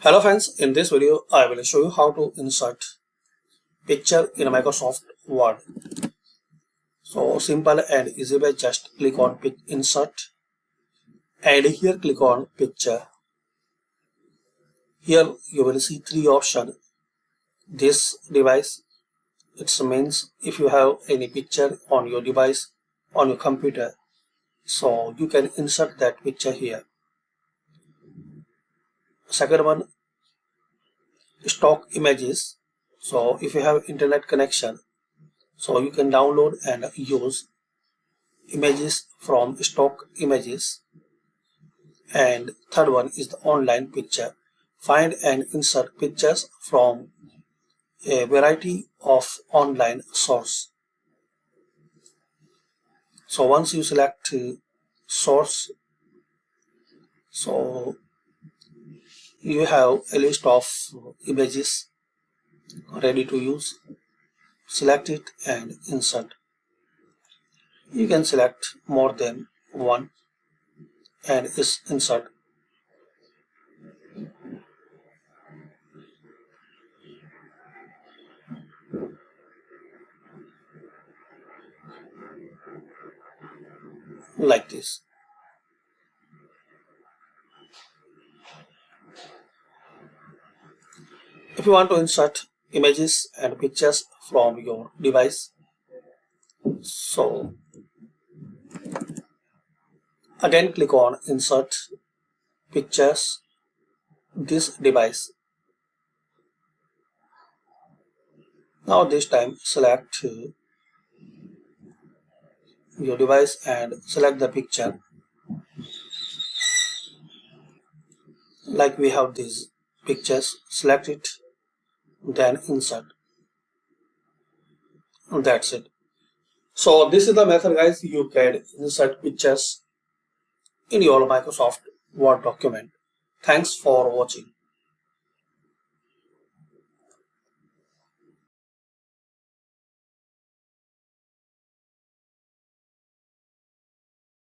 Hello friends, in this video I will show you how to insert picture in Microsoft Word. So simple and easy way, just click on insert and here click on picture. Here you will see three options. This device, it means if you have any picture on your device, on your computer, so you can insert that picture here. Second one, stock images. So if you have internet connection, so you can download and use images from stock images. And third one is the online picture. Find and insert pictures from a variety of online source. So once you select source, so you have a list of images ready to use. Select it and insert. You can select more than one and insert. Like this. If you want to insert images and pictures from your device, so again click on insert pictures, this device. Now this time select your device and select the picture. Like we have these pictures, select it, then insert. And that's it. So this is the method, guys. You can insert pictures in your Microsoft Word document. Thanks for watching.